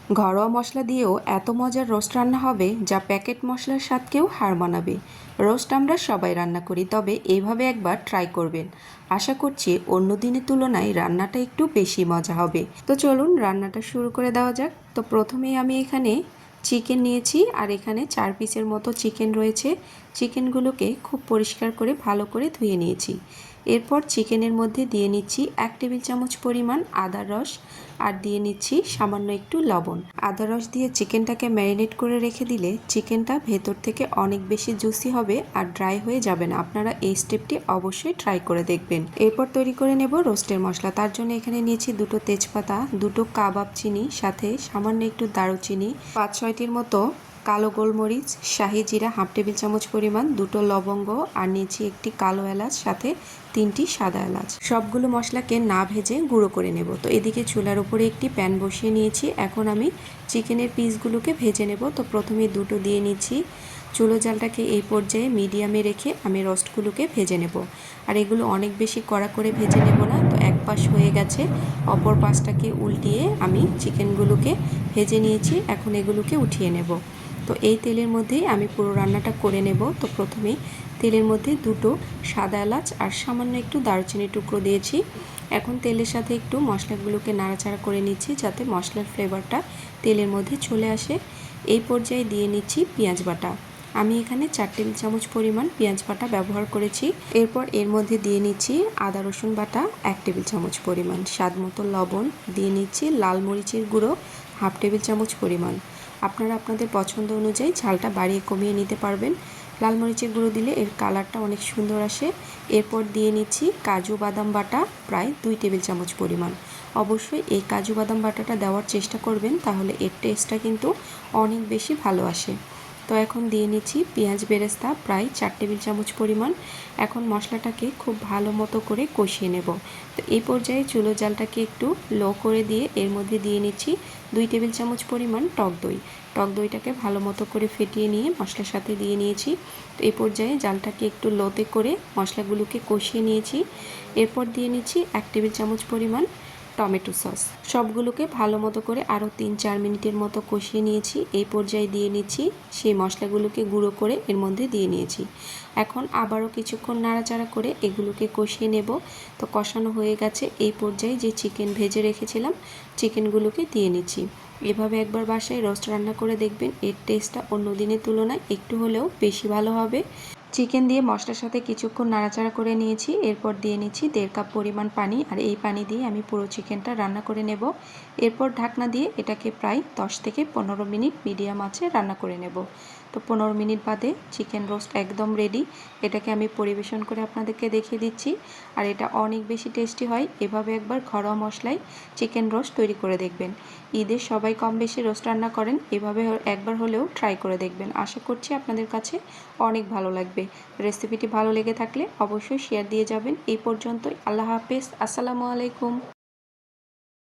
ঘরোয়া মশলা দিয়েও এত মজার রোস্ট রান্না হবে যা প্যাকেট মশলার স্বাদকেও হার মানাবে। রোস্ট আমরা সবাই রান্না করি, তবে এইভাবে একবার ট্রাই করবেন। আশা করছি অন্য দিনের তুলনায় রান্নাটা একটু বেশি মজা হবে। তো চলুন রান্নাটা শুরু করে দেওয়া যাক। তো প্রথমেই আমি এখানে চিকেন নিয়েছি, আর এখানে 4 পিসের মতো চিকেন রয়েছে। চিকেনগুলোকে খুব পরিষ্কার করে ভালো করে ধুয়ে নিয়েছি। এরপর চিকেনের মধ্যে দিয়ে নিচ্ছি 1 টেবিল চামচ পরিমাণ আদার রস, আর দিয়ে নিচ্ছি সামান্য একটু লবণ। আদা রস দিয়ে চিকেনটাকে ম্যারিনেট করে রেখে দিলে চিকেনটা ভেতর থেকে অনেক বেশি জুসি হবে আর ড্রাই হয়ে যাবে না। আপনারা এই স্টেপটি অবশ্যই ট্রাই করে দেখবেন। এরপর তৈরি করে নেব রোস্টের মশলা। তার জন্য এখানে নিয়েছি 2টো তেজপাতা, 2টো কাবাব চিনি, সাথে সামান্য একটু দারুচিনি, 5-6টির মতো কালো গোলমরিচ, শাহি জিরা 1/2 টেবিল চামচ পরিমাণ, 2টো লবঙ্গ, আর নিয়েছি একটি কালো এলাচ, সাথে 3টি সাদা এলাচ। সবগুলো মশলাকে না ভেজে গুঁড়ো করে নেব। তো এদিকে চুলার উপরে একটি প্যান বসিয়ে নিয়েছি। এখন আমি চিকেনের পিসগুলোকে ভেজে নেব। তো প্রথমে 2টো দিয়ে নিচ্ছি। চুলো জালটাকে এই পর্যায়ে মিডিয়ামে রেখে আমি রোস্টগুলোকে ভেজে নেব। আর এগুলো অনেক বেশি কড়া করে ভেজে নেব না। তো এক পাশ হয়ে গেছে, অপর পাশটাকে উল্টিয়ে আমি চিকেনগুলোকে ভেজে নিয়েছি। এখন এগুলোকে উঠিয়ে নেব। তো এই তেলের মধ্যেই আমি পুরো রান্নাটা করে নেব। তো প্রথমে তেলের মধ্যে 2টো সাদা এলাচ আর সামান্য একটু দারুচিনির টুকরো দিয়েছি। এখন তেলের সাথে একটু মশলাগুলোকে নাড়াচাড়া করে নিচ্ছি, যাতে মশলার ফ্লেভারটা তেলের মধ্যে চলে আসে। এই পর্যায়ে দিয়ে নিচ্ছি পেঁয়াজ বাটা। আমি এখানে 4 টেবিল চামচ পরিমাণ পেঁয়াজ বাটা ব্যবহার করেছি। এরপর এর মধ্যে দিয়ে নিচ্ছি আদা রসুন বাটা 1 টেবিল চামচ পরিমাণ, স্বাদ মতো লবণ, দিয়ে নিচ্ছি লাল মরিচের গুঁড়ো 1/2 টেবিল চামচ পরিমাণ। আপনারা আপনাদের পছন্দ অনুযায়ী ঝালটা বাড়িয়ে কমিয়ে নিতে পারবেন। লাল মরিচের গুঁড়ো দিলে এর কালারটা অনেক সুন্দর আসে। এরপর দিয়ে নিচ্ছি কাজু বাদাম বাটা প্রায় 2 টেবিল চামচ পরিমাণ। অবশ্যই এই কাজু বাদাম বাটাটা দেওয়ার চেষ্টা করবেন, তাহলে এর টেস্টটা কিন্তু অনেক বেশি ভালো আসে। তো এখন দিয়ে নিচ্ছি পেঁয়াজ বেরেস্তা প্রায় 4 টেবিল চামচ পরিমাণ। এখন মশলাটাকে খুব ভালো মতো করে কষিয়ে নেব। তো এই পর্যায়ে চুলো জালটাকে একটু লো করে দিয়ে এর মধ্যে দিয়ে নিচ্ছি 2 টেবিল চামচ পরিমাণ টক দই। টক দইটাকে ভালো মতো করে ফেটিয়ে নিয়ে মশলার সাথে দিয়ে নিয়েছি। তো এই পর্যায়ে জালটাকে একটু লোতে করে মশলাগুলোকে কষিয়ে নিয়েছি। এরপর দিয়ে নিচ্ছি 1 টেবিল চামচ পরিমাণ টমেটো সস। সবগুলোকে ভালো মতো করে আরও 3-4 মিনিটের মতো কষিয়ে নিয়েছি। এই পর্যায়ে দিয়ে নিচ্ছি সেই মশলাগুলোকে গুঁড়ো করে এর মধ্যে দিয়ে নিয়েছি। এখন আবারও কিছুক্ষণ নাড়াচাড়া করে এগুলোকে কষিয়ে নেব। তো কষানো হয়ে গেছে। এই পর্যায়ে যে চিকেন ভেজে রেখেছিলাম চিকেনগুলোকে দিয়ে নিচ্ছি। এভাবে একবার বাসায় রোস্ট রান্না করে দেখবেন, এর টেস্টটা অন্য দিনের তুলনায় একটু হলেও বেশি ভালো হবে। চিকেন দিয়ে মশলার সাথে কিছুক্ষণ নাড়াচাড়া করে নিয়েছি। এরপর দিয়ে নিচ্ছি 1.5 কাপ পরিমাণ পানি, আর এই পানি দিয়ে আমি পুরো চিকেনটা রান্না করে নেব। এরপর ঢাকনা দিয়ে এটাকে প্রায় 10 থেকে 15 মিনিট মিডিয়াম আঁচে রান্না করে নেব। তো 15 মিনিট বাদে চিকেন রোস্ট একদম রেডি। এটাকে আমি পরিবেশন করে আপনাদেরকে দেখিয়ে দিচ্ছি। আর এটা অনেক বেশি টেস্টি হয়। এভাবে একবার ঘরোয়া মশলায় চিকেন রোস্ট তৈরি করে দেখবেন। ঈদের সবাই কম বেশি রোস্ট রান্না করেন, এভাবে একবার হলেও ট্রাই করে দেখবেন। আশা করছি আপনাদের কাছে অনেক ভালো লাগবে। রেসিপিটি ভালো লেগে থাকলে অবশ্যই শেয়ার দিয়ে যাবেন। এই পর্যন্তই। আল্লাহ হাফেজ। আসসালামু আলাইকুম।